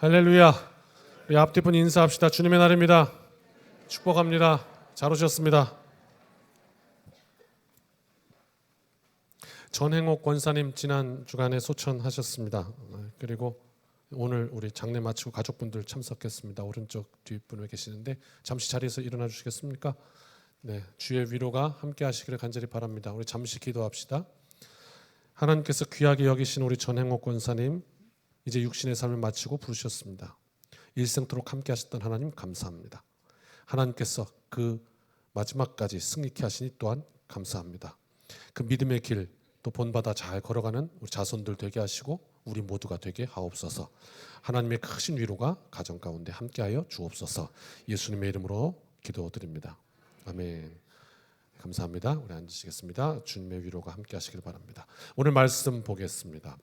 할렐루야. 우리 앞뒤 분 인사합시다. 주님의 날입니다. 축복합니다. 잘 오셨습니다. 전행옥 권사님 지난 주간에 소천하셨습니다. 그리고 오늘 우리 장례 마치고 가족분들 참석했습니다. 오른쪽 뒷분에 계시는데 잠시 자리에서 일어나 주시겠습니까? 네, 주의 위로가 함께 하시기를 간절히 바랍니다. 우리 잠시 기도합시다. 하나님께서 귀하게 여기신 우리 전행옥 권사님 이제 육신의 삶을 마치고 부르셨습니다. 일생토록 함께 하셨던 하나님 감사합니다. 하나님께서 그 마지막까지 승리케 하시니 또한 감사합니다. 그 믿음의 길 또 본받아 잘 걸어가는 우리 자손들 되게 하시고 우리 모두가 되게 하옵소서. 하나님의 크신 위로가 가정 가운데 함께하여 주옵소서. 예수님의 이름으로 기도드립니다. 아멘. 감사합니다. 우리 앉으시겠습니다. 주님의 위로가 함께 하시길 바랍니다. 오늘 말씀 보겠습니다.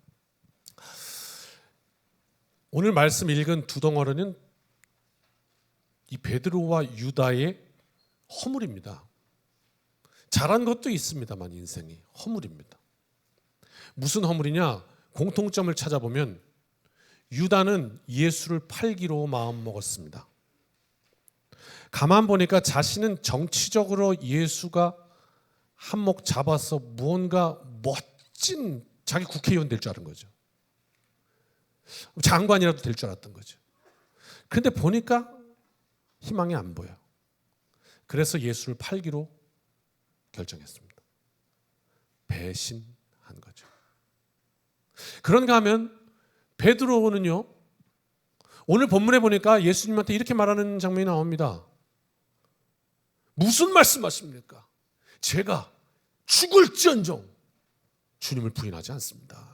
오늘 말씀 읽은 두 덩어리는 이 베드로와 유다의 허물입니다. 잘한 것도 있습니다만 인생이 허물입니다. 무슨 허물이냐? 공통점을 찾아보면 유다는 예수를 팔기로 마음먹었습니다. 가만 보니까 자신은 정치적으로 예수가 한몫 잡아서 무언가 멋진 자기 국회의원 될 줄 알은 거죠. 장관이라도 될 줄 알았던 거죠. 그런데 보니까 희망이 안 보여요. 그래서 예수를 팔기로 결정했습니다. 배신한 거죠. 그런가 하면 베드로는요, 오늘 본문에 보니까 예수님한테 이렇게 말하는 장면이 나옵니다. 무슨 말씀하십니까? 제가 죽을지언정 주님을 부인하지 않습니다.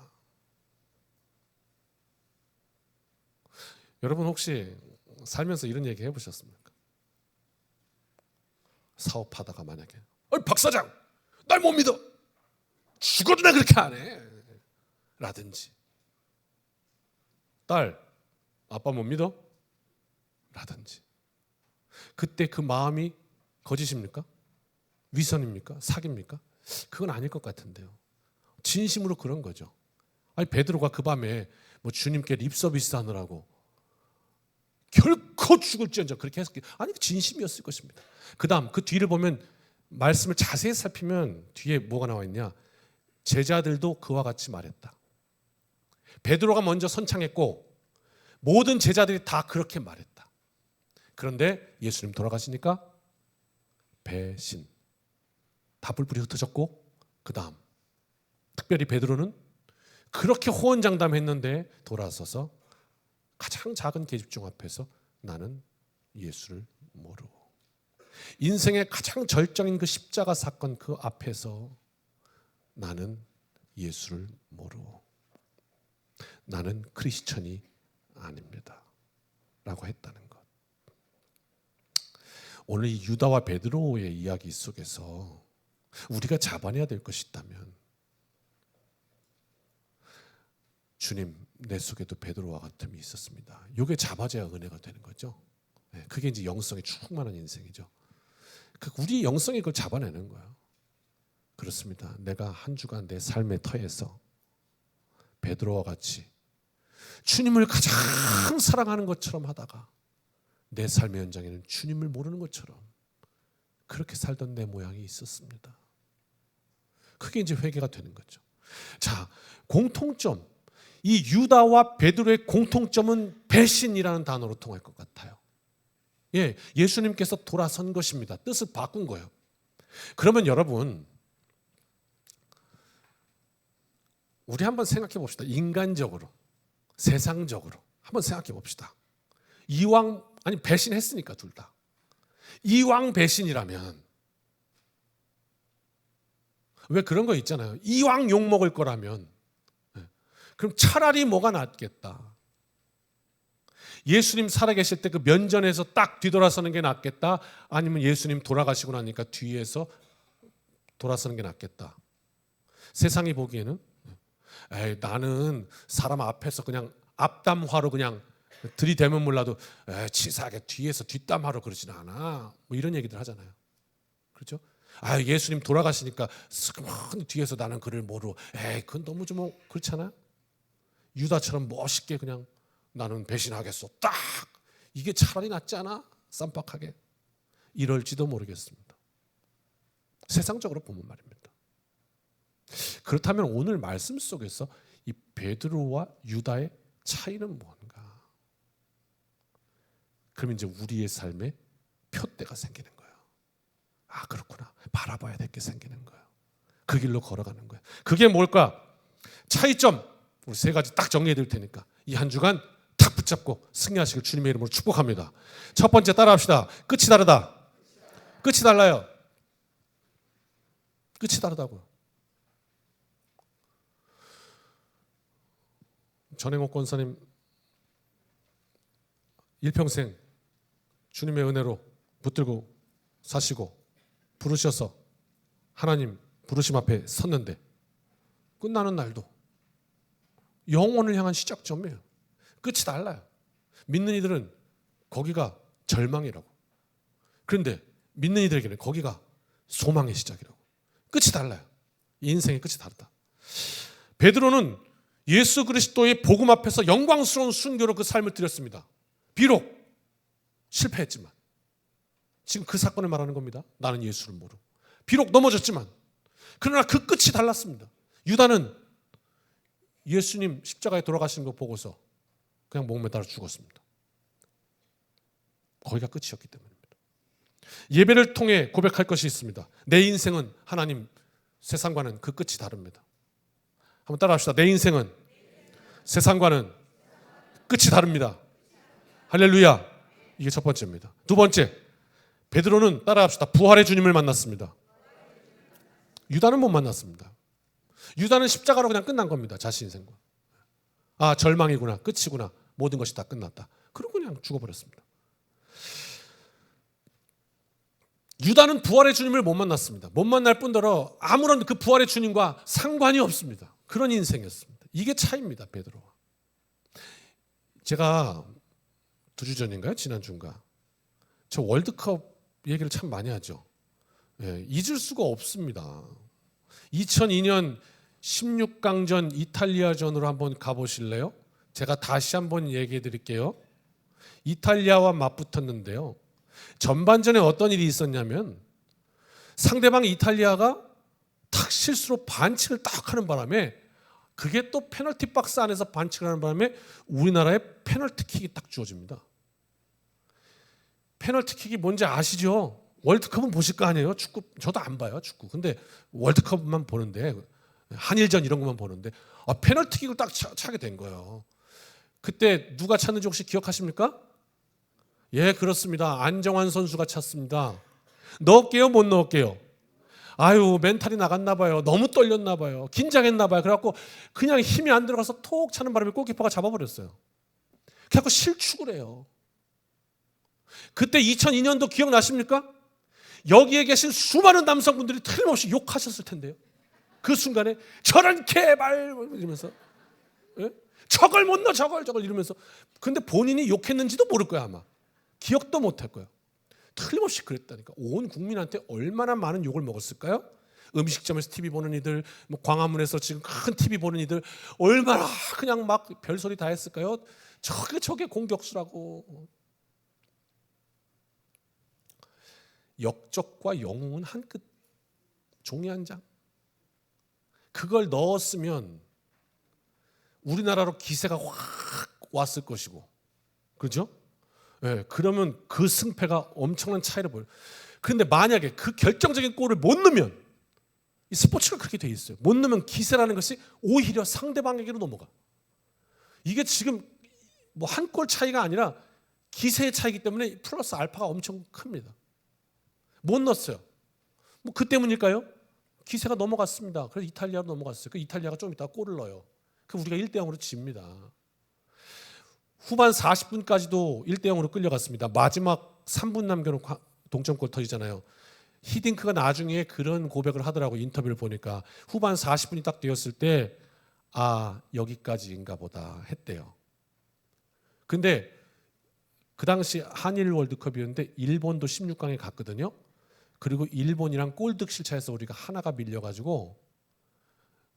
여러분 혹시 살면서 이런 얘기 해보셨습니까? 사업하다가 만약에 박 사장 날 못 믿어, 죽어도 나 그렇게 안 해 라든지, 딸 아빠 못 믿어 라든지, 그때 그 마음이 거짓입니까? 위선입니까? 사기입니까? 그건 아닐 것 같은데요. 진심으로 그런 거죠. 아니 베드로가 그 밤에 뭐 주님께 립서비스 하느라고 결코 죽을지언정 그렇게 했을 게 아니 진심이었을 것입니다. 그다음 그 뒤를 보면 말씀을 자세히 살피면 뒤에 뭐가 나와 있냐? 제자들도 그와 같이 말했다. 베드로가 먼저 선창했고 모든 제자들이 다 그렇게 말했다. 그런데 예수님 돌아가시니까 배신, 다 불불이 흩어졌고 그다음 특별히 베드로는 그렇게 호언장담했는데 돌아서서 가장 작은 계집종 앞에서 나는 예수를 모르고, 인생의 가장 절정인 그 십자가 사건 그 앞에서 나는 예수를 모르고 나는 크리스천이 아닙니다 라고 했다는 것. 오늘 이 유다와 베드로의 이야기 속에서 우리가 잡아내야 될 것이 있다면 주님 내 속에도 베드로와 같음이 있었습니다. 이게 잡아져야 은혜가 되는 거죠. 그게 이제 영성에 충만한 인생이죠. 우리 영성이 그걸 잡아내는 거예요. 그렇습니다. 내가 한 주간 내 삶의 터에서 베드로와 같이 주님을 가장 사랑하는 것처럼 하다가 내 삶의 현장에는 주님을 모르는 것처럼 그렇게 살던 내 모양이 있었습니다. 그게 이제 회개가 되는 거죠. 자, 공통점, 이 유다와 베드로의 공통점은 배신이라는 단어로 통할 것 같아요. 예수님께서 돌아선 것입니다. 뜻을 바꾼 거예요. 그러면 여러분, 우리 한번 생각해 봅시다. 인간적으로, 세상적으로 한번 생각해 봅시다. 이왕, 아니 배신했으니까 둘 다. 이왕 배신이라면, 왜 그런 거 있잖아요. 이왕 욕먹을 거라면 그럼 차라리 뭐가 낫겠다. 예수님 살아계실 때 그 면전에서 딱 뒤돌아서는 게 낫겠다. 아니면 예수님 돌아가시고 나니까 뒤에서 돌아서는 게 낫겠다. 세상이 보기에는 나는 사람 앞에서 그냥 앞담화로 그냥 들이대면 몰라도 치사하게 뒤에서 뒷담화로 그러진 않아. 뭐 이런 얘기들 하잖아요. 그렇죠? 예수님 돌아가시니까 스그머니 뒤에서 나는 그를 모르고 그건 너무 좀 그렇잖아요. 유다처럼 멋있게 그냥 나는 배신하겠어. 딱 이게 차라리 낫지 않아? 쌈박하게 이럴지도 모르겠습니다. 세상적으로 보면 말입니다. 그렇다면 오늘 말씀 속에서 이 베드로와 유다의 차이는 뭔가? 그럼 이제 우리의 삶에 표대가 생기는 거예요. 아, 그렇구나. 바라봐야 될 게 생기는 거예요. 그 길로 걸어가는 거예요. 그게 뭘까? 차이점 우리 세 가지 딱 정리해 드릴 테니까 이 한 주간 탁 붙잡고 승리하시길 주님의 이름으로 축복합니다. 첫 번째 따라합시다. 끝이 다르다. 끝이 달라요. 끝이 다르다고요. 전행옥 권사님 일평생 주님의 은혜로 붙들고 사시고 부르셔서 하나님 부르심 앞에 섰는데 끝나는 날도 영혼을 향한 시작점이에요. 끝이 달라요. 믿는 이들은 거기가 절망이라고. 그런데 믿는 이들에게는 거기가 소망의 시작이라고. 끝이 달라요. 인생의 끝이 다르다. 베드로는 예수 그리스도의 복음 앞에서 영광스러운 순교로 그 삶을 드렸습니다. 비록 실패했지만 지금 그 사건을 말하는 겁니다. 나는 예수를 모르고 비록 넘어졌지만 그러나 그 끝이 달랐습니다. 유다는 예수님 십자가에 돌아가시는 거 보고서 그냥 목매달아 죽었습니다. 거기가 끝이었기 때문입니다. 예배를 통해 고백할 것이 있습니다. 내 인생은 하나님 세상과는 그 끝이 다릅니다. 한번 따라합시다. 내 인생은 세상과는 끝이 다릅니다. 할렐루야. 이게 첫 번째입니다. 두 번째, 베드로는 따라합시다. 부활의 주님을 만났습니다. 유다는 못 만났습니다. 유다는 십자가로 그냥 끝난 겁니다. 자신 인생과. 아, 절망이구나. 끝이구나. 모든 것이 다 끝났다. 그러고 그냥 죽어버렸습니다. 유다는 부활의 주님을 못 만났습니다. 못 만날 뿐더러 아무런 그 부활의 주님과 상관이 없습니다. 그런 인생이었습니다. 이게 차이입니다. 베드로와. 제가 2주 전인가요? 지난주인가? 저 월드컵 얘기를 참 많이 하죠. 예, 잊을 수가 없습니다. 2002년 16강전 이탈리아전으로 한번 가보실래요? 제가 다시 한번 얘기해 드릴게요. 이탈리아와 맞붙었는데요. 전반전에 어떤 일이 있었냐면 상대방 이탈리아가 탁 실수로 반칙을 딱 하는 바람에 그게 또 페널티 박스 안에서 반칙을 하는 바람에 우리나라에 페널티킥이 딱 주어집니다. 페널티킥이 뭔지 아시죠? 월드컵은 보실 거 아니에요? 축구 저도 안 봐요, 축구. 근데 월드컵만 보는데 한일전 이런 것만 보는데 페널티킥을 딱 차게 된 거예요. 그때 누가 찼는지 혹시 기억하십니까? 예, 그렇습니다. 안정환 선수가 찼습니다. 넣을게요, 못 넣을게요? 아유, 멘탈이 나갔나 봐요. 너무 떨렸나 봐요. 긴장했나 봐요. 그래갖고 그냥 힘이 안 들어가서 톡 차는 바람에 골키퍼가 잡아버렸어요. 그래갖고 실축을 해요. 그때 2002년도 기억나십니까? 여기에 계신 수많은 남성분들이 틀림없이 욕하셨을 텐데요. 그 순간에 저런 개발 이러면서 예? 저걸 못 넣어 저걸 이러면서 근데 본인이 욕했는지도 모를 거야 아마. 기억도 못할 거야. 틀림없이 그랬다니까. 온 국민한테 얼마나 많은 욕을 먹었을까요? 음식점에서 TV 보는 이들, 뭐 광화문에서 지금 큰 TV 보는 이들 얼마나 그냥 막 별소리 다 했을까요? 저게 공격수라고. 역적과 영웅은 한 끗, 종이 한 장. 그걸 넣었으면 우리나라로 기세가 확 왔을 것이고, 그렇죠? 네, 그러면 그 승패가 엄청난 차이를 보여요. 그런데 만약에 그 결정적인 골을 못 넣으면 이 스포츠가 그렇게 돼 있어요. 못 넣으면 기세라는 것이 오히려 상대방에게로 넘어가. 이게 지금 뭐 한 골 차이가 아니라 기세의 차이기 때문에 플러스 알파가 엄청 큽니다. 못 넣었어요. 뭐 그 때문일까요? 기세가 넘어갔습니다. 그래서 이탈리아로 넘어갔어요. 그 이탈리아가 좀 이따가 골을 넣어요. 그 우리가 1대0으로 집니다. 후반 40분까지도 1대0으로 끌려갔습니다. 마지막 3분 남겨놓고 동점골 터지잖아요. 히딩크가 나중에 그런 고백을 하더라고요. 인터뷰를 보니까 후반 40분이 딱 되었을 때 여기까지인가 보다 했대요. 근데 그 당시 한일 월드컵이었는데 일본도 16강에 갔거든요. 그리고 일본이랑 골득 실차에서 우리가 하나가 밀려가지고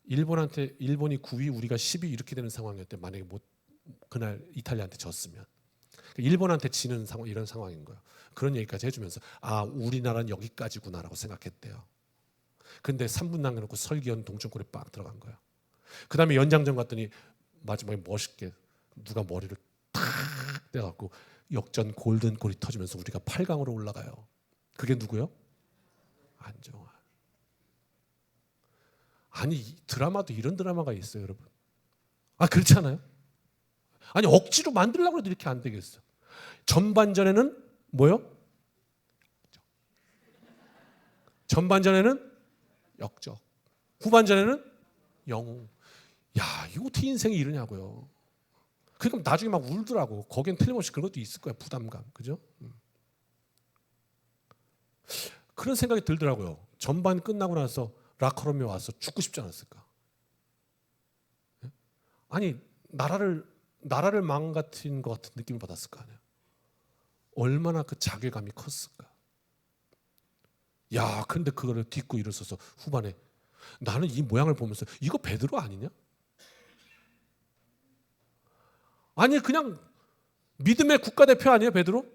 일본이 9위 우리가 10위 이렇게 되는 상황이었대. 만약에 그날 이탈리아한테 졌으면 일본한테 지는 상황, 이런 상황인 거예요. 그런 얘기까지 해주면서 우리나라는 여기까지구나라고 생각했대요. 근데 3분 남겨놓고 설기현 동점골에 빡 들어간 거예요. 그 다음에 연장전 갔더니 마지막에 멋있게 누가 머리를 탁 떼갖고 역전 골든골이 터지면서 우리가 8강으로 올라가요. 그게 누구요? 안정환. 아니 드라마도 이런 드라마가 있어요, 여러분. 그렇지 않아요? 아니 억지로 만들려고 해도 이렇게 안 되겠어. 전반전에는 뭐요? 전반전에는 역적. 후반전에는 영웅. 야, 이거 어떻게 인생이 이러냐고요. 그러니까 나중에 막 울더라고. 거긴 틀림없이 그런 것도 있을 거야. 부담감. 그죠? 그런 생각이 들더라고요. 전반 끝나고 나서 라커룸에 와서 죽고 싶지 않았을까? 아니 나라를 망가뜨린 것 같은 느낌을 받았을 거 아니에요. 얼마나 그 자괴감이 컸을까? 야, 근데 그거를 딛고 일어서서 후반에 나는 이 모양을 보면서 이거 베드로 아니냐? 아니 그냥 믿음의 국가대표 아니에요, 베드로?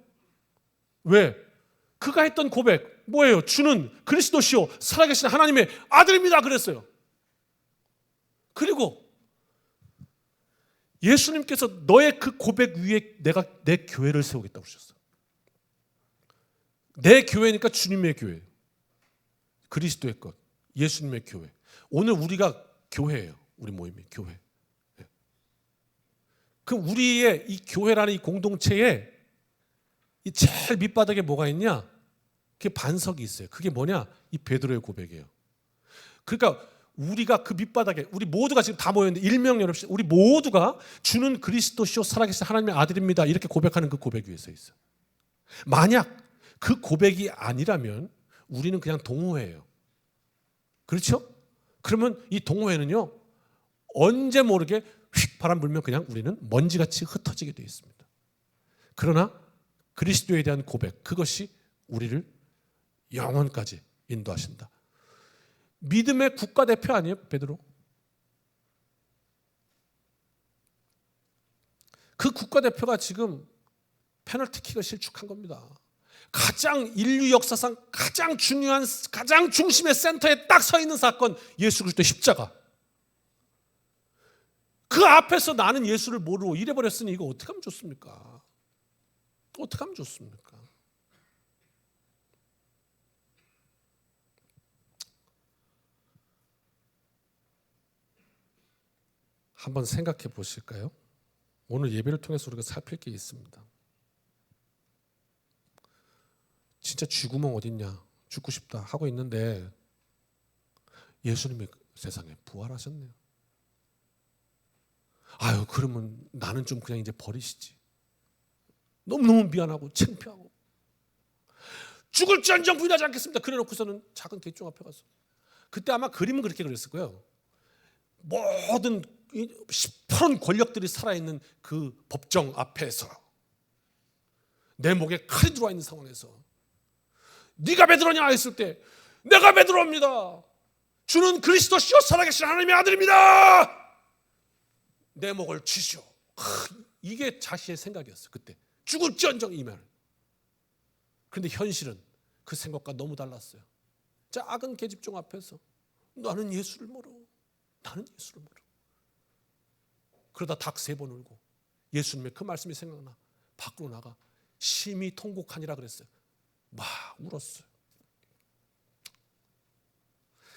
왜? 그가 했던 고백 뭐예요? 주는 그리스도시요 살아계신 하나님의 아들입니다 그랬어요. 그리고 예수님께서 너의 그 고백 위에 내가 내 교회를 세우겠다고 그러셨어요. 내 교회니까 주님의 교회, 그리스도의 것, 예수님의 교회. 오늘 우리가 교회예요. 우리 모임이 교회. 그 우리의 이 교회라는 이 공동체에 이 제일 밑바닥에 뭐가 있냐? 그게 반석이 있어요. 그게 뭐냐? 이 베드로의 고백이에요. 그러니까 우리가 그 밑바닥에 우리 모두가 지금 다 모였는데 일명여rop시 우리 모두가 주는 그리스도시요 살아계신 하나님의 아들입니다. 이렇게 고백하는 그 고백 위에 서 있어요. 만약 그 고백이 아니라면 우리는 그냥 동호회예요. 그렇죠? 그러면 이 동호회는요 언제 모르게 휙 바람 불면 그냥 우리는 먼지같이 흩어지게 되어 있습니다. 그러나 그리스도에 대한 고백, 그것이 우리를 영원까지 인도하신다. 믿음의 국가대표 아니에요, 베드로? 그 국가대표가 지금 페널티킥을 실축한 겁니다. 가장 인류 역사상 가장 중요한, 가장 중심의 센터에 딱 서 있는 사건, 예수 그리스도의 십자가. 그 앞에서 나는 예수를 모르고 이래버렸으니 이거 어떻게 하면 좋습니까? 어떻게 하면 좋습니까? 한번 생각해 보실까요? 오늘 예배를 통해서 우리가 살필 게 있습니다. 진짜 쥐구멍 어딨냐, 죽고 싶다 하고 있는데 예수님이 세상에 부활하셨네요. 그러면 나는 좀 그냥 이제 버리시지. 너무너무 미안하고 창피하고 죽을지언정 부인하지 않겠습니다. 그래놓고서는 작은 객종 앞에 가서, 그때 아마 그림은 그렇게 그렸을 거예요. 모든 시퍼런 권력들이 살아있는 그 법정 앞에서 내 목에 칼이 들어와 있는 상황에서 네가 베드로냐 했을 때 내가 베드로입니다. 주는 그리스도시요 살아계신 하나님의 아들입니다. 내 목을 치시오. 이게 자신의 생각이었어요. 그때 죽을지언정 이 말. 그런데 현실은 그 생각과 너무 달랐어요. 작은 계집종 앞에서 나는 예수를 모르. 나는 예수를 모르. 그러다 닭 3번 울고 예수님의 그 말씀이 생각나. 밖으로 나가 심히 통곡하니라 그랬어요. 막 울었어요.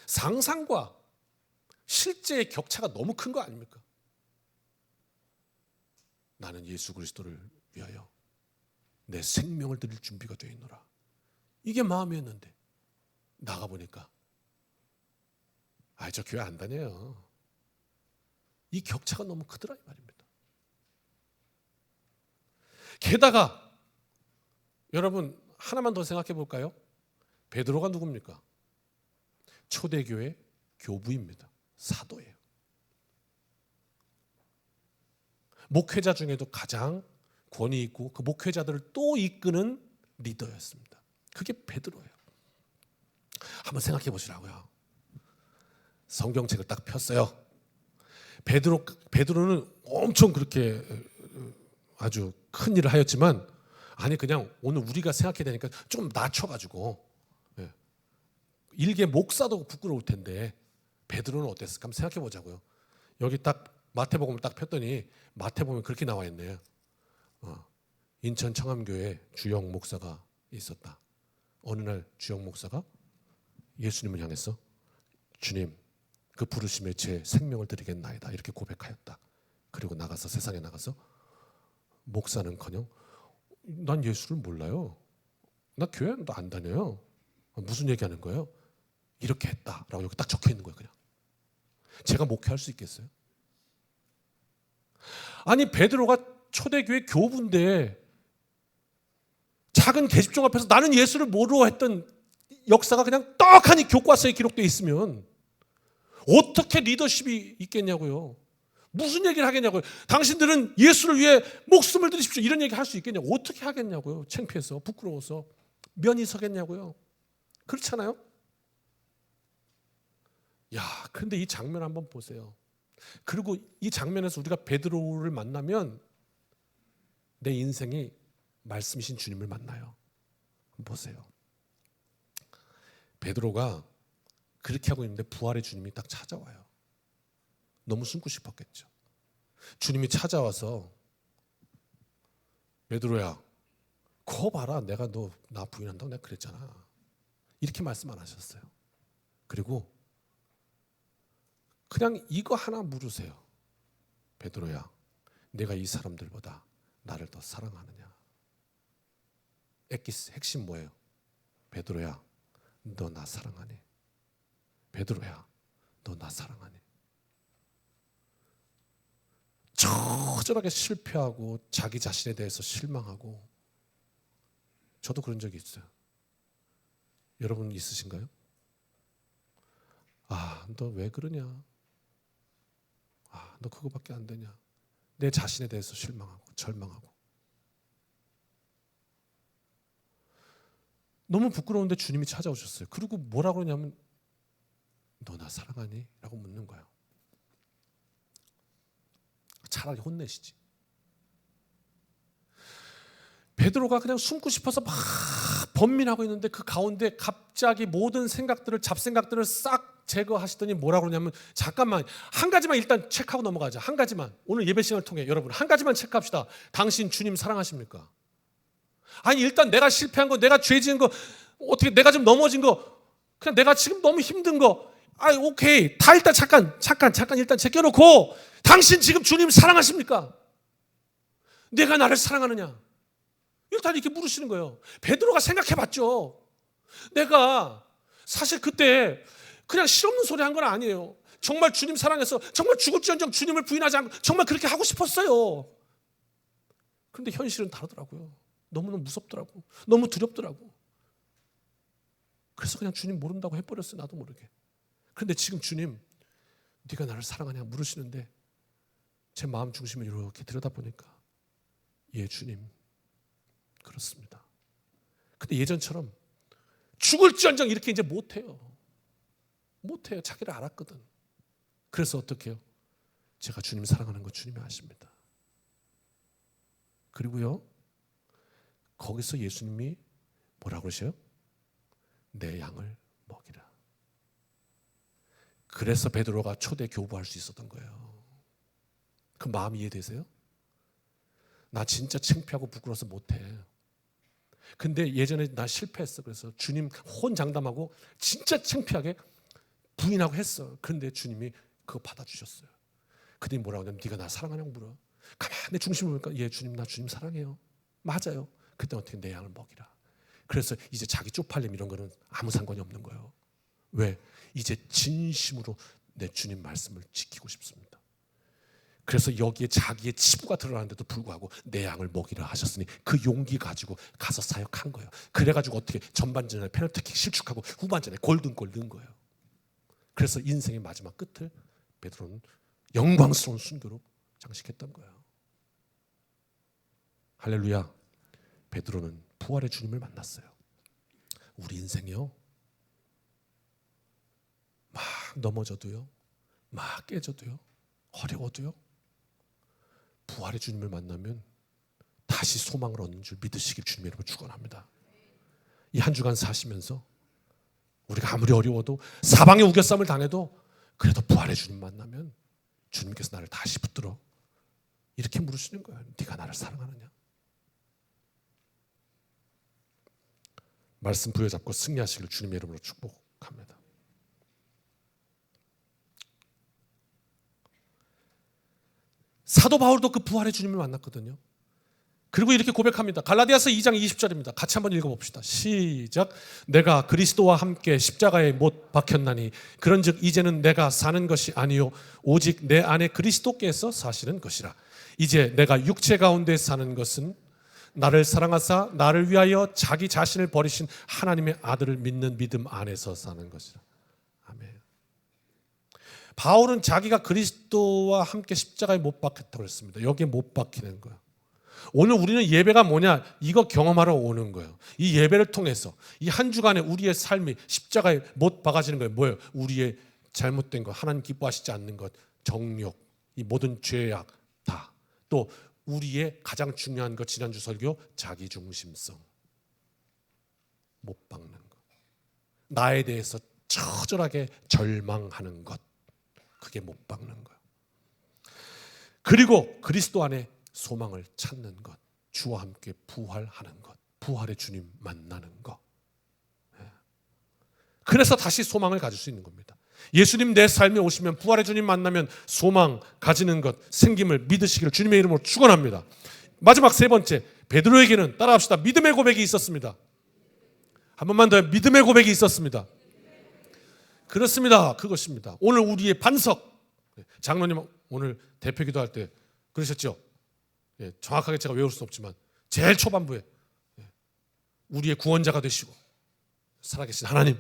상상과 실제의 격차가 너무 큰 거 아닙니까? 나는 예수 그리스도를 위하여 내 생명을 드릴 준비가 되어 있노라. 이게 마음이었는데 나가보니까 저 교회 안 다녀요. 이 격차가 너무 크더라 이 말입니다. 게다가 여러분 하나만 더 생각해 볼까요? 베드로가 누굽니까? 초대교회 교부입니다. 사도예요. 목회자 중에도 가장 권위 있고 그 목회자들을 또 이끄는 리더였습니다. 그게 베드로예요. 한번 생각해 보시라고요. 성경책을 딱 폈어요. 베드로는 엄청 그렇게 아주 큰 일을 하였지만, 아니 그냥 오늘 우리가 생각해야 되니까 좀 낮춰가지고, 일개 목사도 부끄러울 텐데 베드로는 어땠을까 한번 생각해 보자고요. 여기 딱 마태복음을 딱 폈더니 마태복음에 그렇게 나와 있네요. 인천 청암교회 주영 목사가 있었다. 어느 날 주영 목사가 예수님을 향해서 주님, 그 부르심에 제 생명을 드리겠나이다 이렇게 고백하였다. 그리고 나가서 세상에 나가서 목사는커녕 난 예수를 몰라요. 나 교회도 안 다녀요. 무슨 얘기하는 거예요? 이렇게 했다라고 여기 딱 적혀 있는 거예요. 그냥 제가 목회할 수 있겠어요? 아니 베드로가 초대교회 교부인데 작은 계집종 앞에서 나는 예수를 모르고 했던 역사가 그냥 떡하니 교과서에 기록되어 있으면 어떻게 리더십이 있겠냐고요. 무슨 얘기를 하겠냐고요. 당신들은 예수를 위해 목숨을 드리십시오 이런 얘기 할 수 있겠냐고. 어떻게 하겠냐고요. 창피해서 부끄러워서 면이 서겠냐고요. 그렇잖아요. 야, 그런데 이 장면 한번 보세요. 그리고 이 장면에서 우리가 베드로를 만나면 내 인생이 말씀이신 주님을 만나요. 한번 보세요. 베드로가 그렇게 하고 있는데 부활의 주님이 딱 찾아와요. 너무 숨고 싶었겠죠. 주님이 찾아와서 베드로야, 거 봐라, 내가 너 나 부인한다고 내가 그랬잖아. 이렇게 말씀 안 하셨어요. 그리고 그냥 이거 하나 물으세요. 베드로야, 내가 이 사람들보다 나를 더 사랑하느냐? 핵심 뭐예요? 베드로야, 너 나 사랑하니? 베드로야, 너 나 사랑하니? 처절하게 실패하고 자기 자신에 대해서 실망하고, 저도 그런 적이 있어요. 여러분 있으신가요? 아, 너 왜 그러냐? 아, 너 그거밖에 안 되냐? 내 자신에 대해서 실망하고 절망하고. 너무 부끄러운데 주님이 찾아오셨어요. 그리고 뭐라고 그러냐면 너 나 사랑하니? 라고 묻는 거예요. 차라리 혼내시지. 베드로가 그냥 숨고 싶어서 막 번민하고 있는데 그 가운데 갑자기 모든 생각들을, 잡생각들을 싹 제거하시더니 뭐라고 그러냐면, 잠깐만 한 가지만 일단 체크하고 넘어가자. 한 가지만, 오늘 예배 시간을 통해 여러분 한 가지만 체크합시다. 당신 주님 사랑하십니까? 아니 일단 내가 실패한 거, 내가 죄 지은 거, 어떻게 내가 좀 넘어진 거, 그냥 내가 지금 너무 힘든 거, 아이 오케이 다 일단 잠깐 일단 제껴놓고, 당신 지금 주님 사랑하십니까? 내가 나를 사랑하느냐? 일단 이렇게 물으시는 거예요. 베드로가 생각해봤죠. 내가 사실 그때 그냥 실없는 소리 한 건 아니에요. 정말 주님 사랑해서 정말 죽을지언정 주님을 부인하지 않고 정말 그렇게 하고 싶었어요. 그런데 현실은 다르더라고요. 너무너무 무섭더라고. 너무 두렵더라고. 그래서 그냥 주님 모른다고 해버렸어요. 나도 모르게. 그런데 지금 주님, 네가 나를 사랑하냐 물으시는데 제 마음 중심을 이렇게 들여다보니까, 예 주님, 그렇습니다. 근데 예전처럼 죽을지언정 이렇게 이제 못해요. 자기를 알았거든. 그래서 어떻게 해요? 제가 주님 사랑하는 거 주님이 아십니다. 그리고요, 거기서 예수님이 뭐라고 그러셔요? 내 양을 먹이라. 그래서 베드로가 초대 교부할 수 있었던 거예요. 그 마음 이해되세요? 나 진짜 창피하고 부끄러워서 못해. 근데 예전에 나 실패했어. 그래서 주님 혼장담하고 진짜 창피하게 부인하고 했어. 그런데 주님이 그거 받아주셨어요. 그들이 뭐라고 하냐면 네가 나 사랑하냐고 물어. 가만히 내 중심을 보니까 예 주님, 나 주님 사랑해요. 맞아요. 그때 어떻게 내 양을 먹이라. 그래서 이제 자기 쪽팔림 이런 거는 아무 상관이 없는 거예요. 왜? 이제 진심으로 내 주님 말씀을 지키고 싶습니다. 그래서 여기에 자기의 치부가 드러나는데도 불구하고 내 양을 먹이라 하셨으니 그 용기 가지고 가서 사역한 거예요. 그래가지고 어떻게 전반전에 페널티킥 실축하고 후반전에 골든골 넣은 거예요. 그래서 인생의 마지막 끝을 베드로는 영광스러운 순교로 장식했던 거예요. 할렐루야. 베드로는 부활의 주님을 만났어요. 우리 인생이요, 막 넘어져도요, 막 깨져도요, 어려워도요, 부활의 주님을 만나면 다시 소망을 얻는 줄 믿으시길 주님의 이름으로 축원합니다. 이 한 주간 사시면서 우리가 아무리 어려워도 사방에 우겨쌈을 당해도 그래도 부활의 주님 만나면 주님께서 나를 다시 붙들어 이렇게 물으시는 거예요. 네가 나를 사랑하느냐? 말씀 부여잡고 승리하시길 주님의 이름으로 축복합니다. 사도 바울도 그 부활의 주님을 만났거든요. 그리고 이렇게 고백합니다. 갈라디아서 2장 20절입니다. 같이 한번 읽어봅시다. 시작. 내가 그리스도와 함께 십자가에 못 박혔나니 그런즉 이제는 내가 사는 것이 아니요 오직 내 안에 그리스도께서 사시는 것이라. 이제 내가 육체 가운데 사는 것은 나를 사랑하사 나를 위하여 자기 자신을 버리신 하나님의 아들을 믿는 믿음 안에서 사는 것이라. 아멘. 바울은 자기가 그리스도와 함께 십자가에 못 박혔다고 했습니다. 여기에 못 박히는 거예요. 오늘 우리는 예배가 뭐냐? 이거 경험하러 오는 거예요. 이 예배를 통해서 이 한 주간에 우리의 삶이 십자가에 못 박아지는 거예요. 뭐예요? 우리의 잘못된 것, 하나님 기뻐하시지 않는 것, 정욕, 이 모든 죄악 다. 또 우리의 가장 중요한 것, 지난주 설교, 자기중심성. 못 박는 것. 나에 대해서 처절하게 절망하는 것. 그게 못 박는 거예요. 그리고 그리스도 안에 소망을 찾는 것, 주와 함께 부활하는 것, 부활의 주님 만나는 것. 그래서 다시 소망을 가질 수 있는 겁니다. 예수님 내 삶에 오시면 부활의 주님 만나면 소망 가지는 것, 생김을 믿으시기를 주님의 이름으로 축원합니다. 마지막 세 번째, 베드로에게는 따라합시다. 믿음의 고백이 있었습니다. 한 번만 더, 믿음의 고백이 있었습니다. 그렇습니다. 그것입니다. 오늘 우리의 반석. 장로님 오늘 대표 기도할 때 그러셨죠? 예, 정확하게 제가 외울 수는 없지만 제일 초반부에 우리의 구원자가 되시고 살아계신 하나님,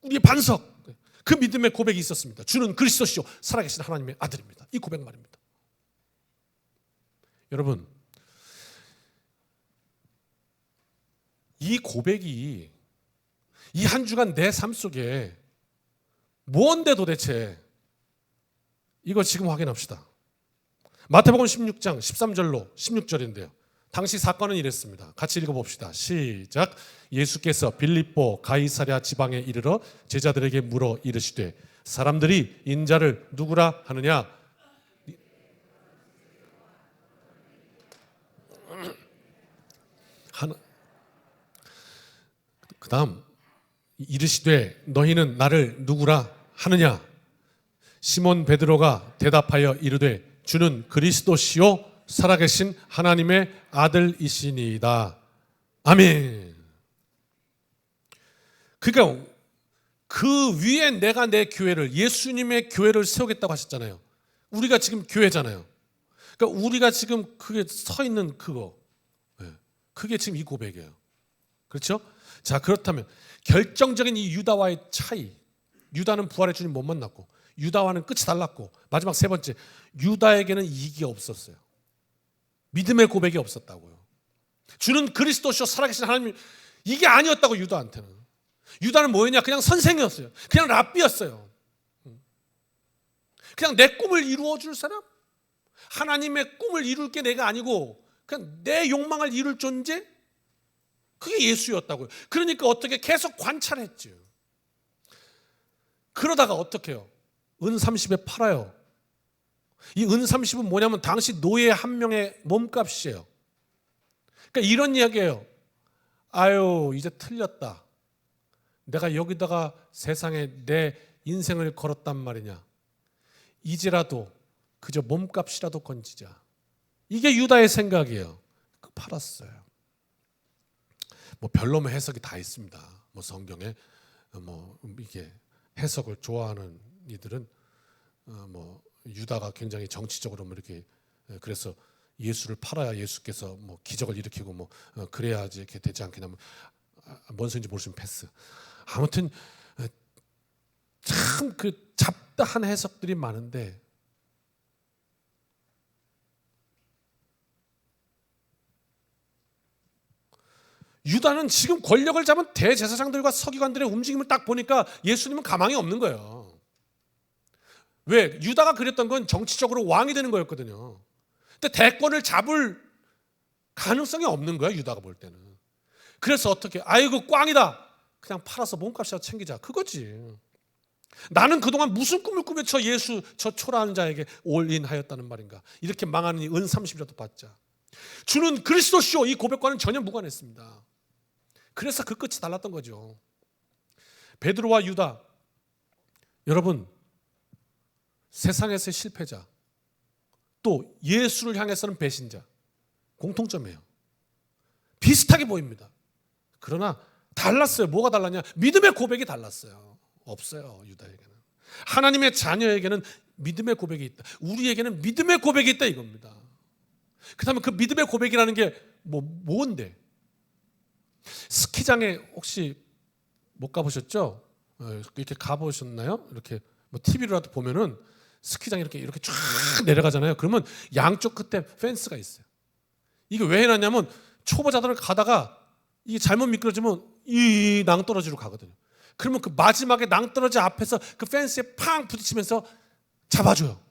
우리의 반석, 그 믿음의 고백이 있었습니다. 주는 그리스도시요 살아계신 하나님의 아들입니다. 이 고백 말입니다. 여러분, 이 고백이 이 한 주간 내 삶 속에 뭔데 도대체, 이거 지금 확인합시다. 마태복음 16장 13절로 16절인데요. 당시 사건은 이랬습니다. 같이 읽어봅시다. 시작. 예수께서 빌립보 가이사랴 지방에 이르러 제자들에게 물어 이르시되 사람들이 인자를 누구라 하느냐? 그 다음 이르시되 너희는 나를 누구라 하느냐? 시몬 베드로가 대답하여 이르되 주는 그리스도시요 살아계신 하나님의 아들이시니이다. 아멘. 그러니까 그 위에 내가 내 교회를, 예수님의 교회를 세우겠다고 하셨잖아요. 우리가 지금 교회잖아요. 그러니까 우리가 지금 그게 서 있는 그거, 그게 지금 이 고백이에요. 그렇죠? 자, 그렇다면 결정적인 이 유다와의 차이, 유다는 부활의 주님 못 만났고 유다와는 끝이 달랐고, 마지막 세 번째, 유다에게는 이익이 없었어요. 믿음의 고백이 없었다고요. 주는 그리스도시요 살아계신 하나님, 이게 아니었다고. 유다한테는, 유다는 뭐였냐? 그냥 선생이었어요. 그냥 랍비였어요. 그냥 내 꿈을 이루어 줄 사람, 하나님의 꿈을 이룰 게 내가 아니고 그냥 내 욕망을 이룰 존재, 그게 예수였다고요. 그러니까 어떻게 계속 관찰했죠. 그러다가 어떻게 해요? 은 30에 팔아요. 이 은 30은 뭐냐면 당시 노예 한 명의 몸값이에요. 그러니까 이런 이야기예요. 아유, 이제 틀렸다. 내가 여기다가 세상에 내 인생을 걸었단 말이냐. 이제라도 그저 몸값이라도 건지자. 이게 유다의 생각이에요. 팔았어요. 뭐 별로면 해석이 다 있습니다. 뭐 성경에 뭐 이게 해석을 좋아하는 이들은 뭐 유다가 굉장히 정치적으로 뭐 이렇게, 그래서 예수를 팔아야 예수께서 뭐 기적을 일으키고 뭐 그래야지 이렇게 되지 않겠냐, 뭔 소리인지 모르시면 패스. 아무튼 참 그 잡다한 해석들이 많은데, 유다는 지금 권력을 잡은 대제사장들과 서기관들의 움직임을 딱 보니까 예수님은 가망이 없는 거예요. 왜? 유다가 그랬던 건 정치적으로 왕이 되는 거였거든요. 근데 대권을 잡을 가능성이 없는 거야, 유다가 볼 때는. 그래서 어떻게? 아이고 꽝이다. 그냥 팔아서 몸값이라도 챙기자. 그거지. 나는 그동안 무슨 꿈을 꾸며 저 예수, 저 초라한 자에게 올인하였다는 말인가. 이렇게 망하니 은 30이라도 받자. 주는 그리스도시오. 이 고백과는 전혀 무관했습니다. 그래서 그 끝이 달랐던 거죠. 베드로와 유다, 여러분, 세상에서의 실패자, 또 예수를 향해서는 배신자, 공통점이에요. 비슷하게 보입니다. 그러나 달랐어요. 뭐가 달랐냐? 믿음의 고백이 달랐어요. 없어요, 유다에게는. 하나님의 자녀에게는 믿음의 고백이 있다. 우리에게는 믿음의 고백이 있다, 이겁니다. 그렇다면 그 믿음의 고백이라는 게 뭔데? 스키장에 혹시 못 가보셨죠? 이렇게 가보셨나요? 이렇게 TV로라도 보면은 스키장에 이렇게 쫙 내려가잖아요. 그러면 양쪽 끝에 펜스가 있어요. 이게 왜 해놨냐면 초보자들은 가다가 이게 잘못 미끄러지면 이 낭떠러지로 가거든요. 그러면 그 마지막에 낭떠러지 앞에서 그 펜스에 팡 부딪히면서 잡아줘요.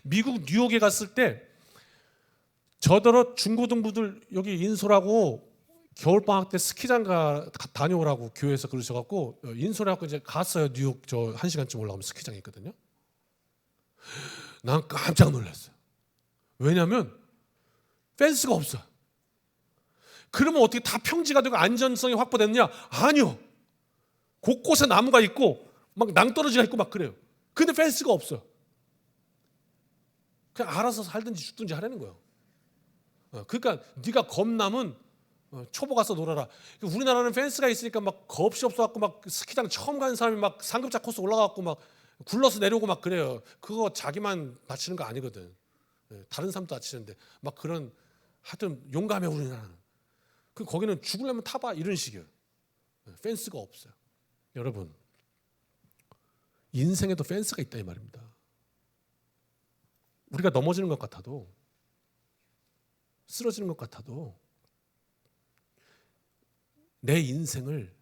미국 뉴욕에 갔을 때 저더러 중고등부들 여기 인솔하고 겨울방학 때 스키장 다녀오라고 교회에서 그러셔갖고 인솔해갖고 이제 갔어요. 뉴욕 저 1시간쯤 올라가면 스키장이 있거든요. 난 깜짝 놀랐어요. 왜냐하면 펜스가 없어요. 그러면 어떻게 다 평지가 되고 안전성이 확보됐느냐? 아니요. 곳곳에 나무가 있고 막 낭떠러지가 있고 막 그래요. 근데 펜스가 없어요. 그냥 알아서 살든지 죽든지 하라는 거예요. 그러니까 네가 겁나면 초보 가서 놀아라. 우리나라는 펜스가 있으니까 막 겁이 없어갖고 막 스키장 처음 가는 사람이 막 상급자 코스 올라가갖고 막 굴러서 내려오고 막 그래요. 그거 자기만 다치는 거 아니거든. 다른 사람도 다치는데 막 그런 하여튼 용감해 우리나라는. 거기는 죽으려면 타봐 이런 식이에요. 펜스가 없어요. 여러분, 인생에도 펜스가 있다 이 말입니다. 우리가 넘어지는 것 같아도, 쓰러지는 것 같아도 내 인생을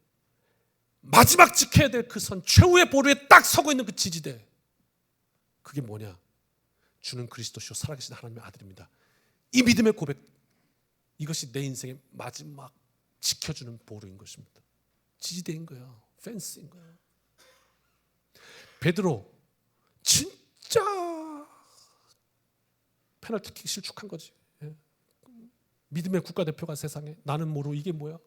마지막 지켜야 될 그 선 최후의 보루에 딱 서고 있는 그 지지대, 그게 뭐냐? 주는 그리스도시요 살아계신 하나님의 아들입니다. 이 믿음의 고백, 이것이 내 인생의 마지막 지켜주는 보루인 것입니다. 지지대인 거야. 펜스인 거야. 베드로 진짜 페널티킥 실축한 거지. 믿음의 국가대표가 세상에, 나는 모르고 이게 뭐야?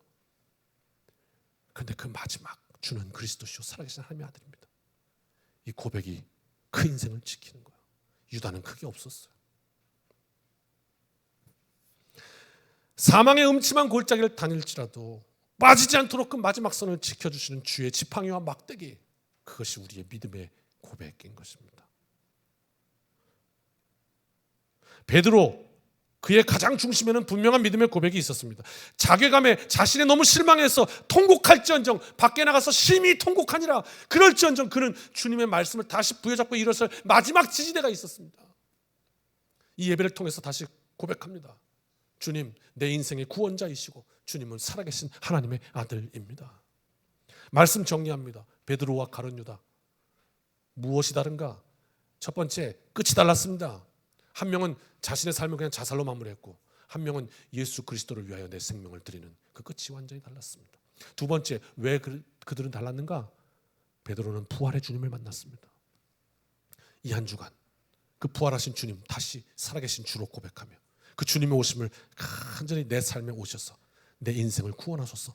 그런데 그 마지막 주는 그리스도시요 살아계신 하나님의 아들입니다. 이 고백이 그 인생을 지키는 거야. 유다는 그게 없었어요. 사망의 음침한 골짜기를 다닐지라도 빠지지 않도록 그 마지막 선을 지켜주시는 주의 지팡이와 막대기, 그것이 우리의 믿음의 고백인 것입니다. 베드로, 그의 가장 중심에는 분명한 믿음의 고백이 있었습니다. 자괴감에 자신에 너무 실망해서 통곡할지언정, 밖에 나가서 심히 통곡하니라. 그럴지언정 그는 주님의 말씀을 다시 부여잡고 일어설 마지막 지지대가 있었습니다. 이 예배를 통해서 다시 고백합니다. 주님, 내 인생의 구원자이시고 주님은 살아계신 하나님의 아들입니다. 말씀 정리합니다. 베드로와 가룟 유다, 무엇이 다른가? 첫 번째, 끝이 달랐습니다. 한 명은 자신의 삶을 그냥 자살로 마무리했고, 한 명은 예수 그리스도를 위하여 내 생명을 드리는 그 끝이 완전히 달랐습니다. 두 번째, 왜 그들은 달랐는가? 베드로는 부활의 주님을 만났습니다. 이 한 주간 그 부활하신 주님, 다시 살아계신 주로 고백하며 그 주님의 오심을 간절히 내 삶에 오셔서 내 인생을 구원하소서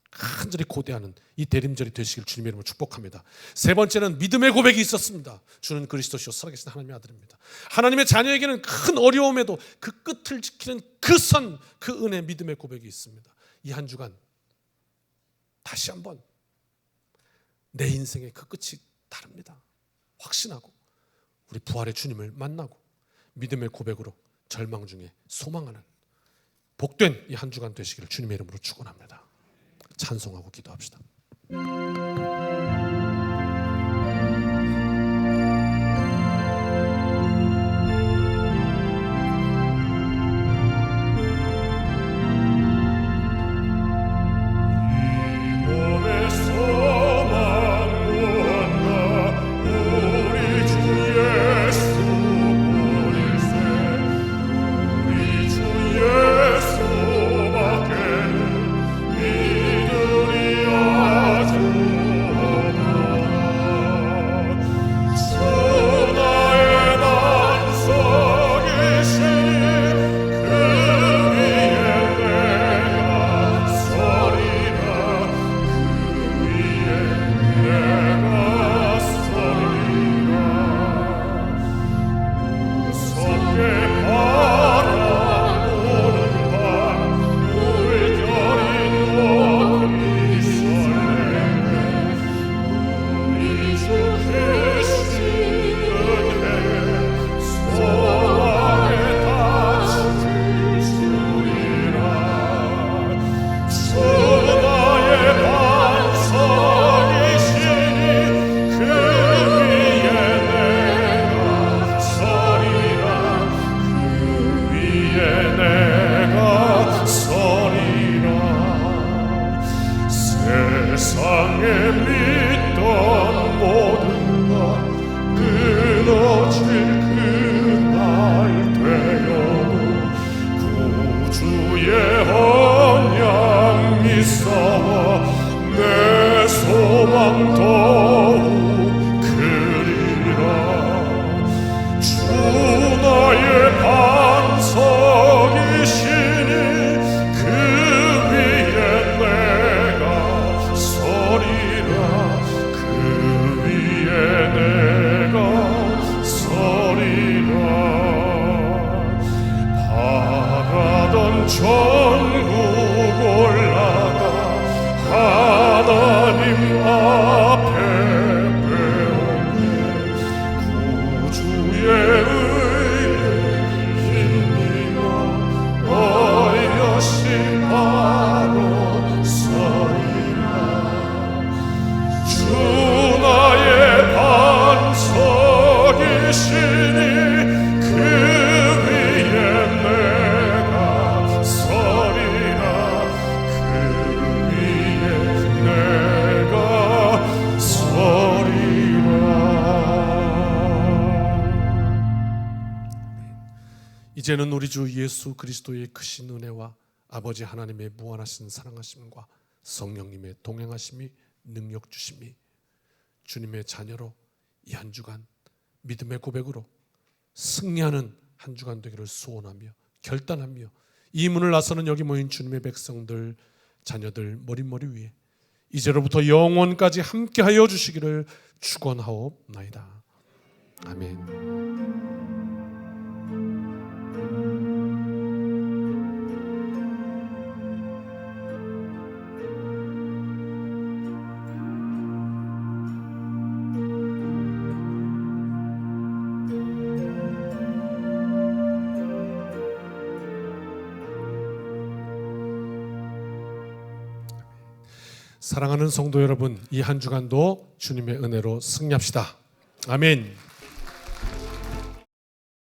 간절히 고대하는 이 대림절이 되시길 주님의 이름으로 축복합니다. 세 번째는 믿음의 고백이 있었습니다. 주는 그리스도시요 살아계신 하나님의 아들입니다. 하나님의 자녀에게는 큰 어려움에도 그 끝을 지키는 그 선, 그 은혜, 믿음의 고백이 있습니다. 이 한 주간 다시 한번 내 인생의 그 끝이 다릅니다. 확신하고 우리 부활의 주님을 만나고 믿음의 고백으로 절망 중에 소망하는 복된 이 한 주간 되시기를 주님의 이름으로 축원합니다. 찬송하고 기도합시다. 몸의 소망 무언가 바라던 천국 올라가 하나님 앞에 배우네 구주의 의에 힘입어 어여신 바로 서리라 주 나의 반석이시니 그 위에 내가 서리라 그 위에 내가 서리라. 이제는 우리 주 예수 그리스도의 크신 은혜와 아버지 하나님의 무한하신 사랑하심과 성령님의 동행하심이 능력 주심이 주님의 자녀로 이 한 주간 믿음의 고백으로 승리하는 한 주간 되기를 소원하며 결단하며 이 문을 나서는 여기 모인 주님의 백성들 자녀들 머릿머리 위에 이제로부터 영원까지 함께하여 주시기를 축원하옵나이다. 아멘. 사랑하는 성도 여러분, 이 한 주간도 주님의 은혜로 승리합시다. 아멘.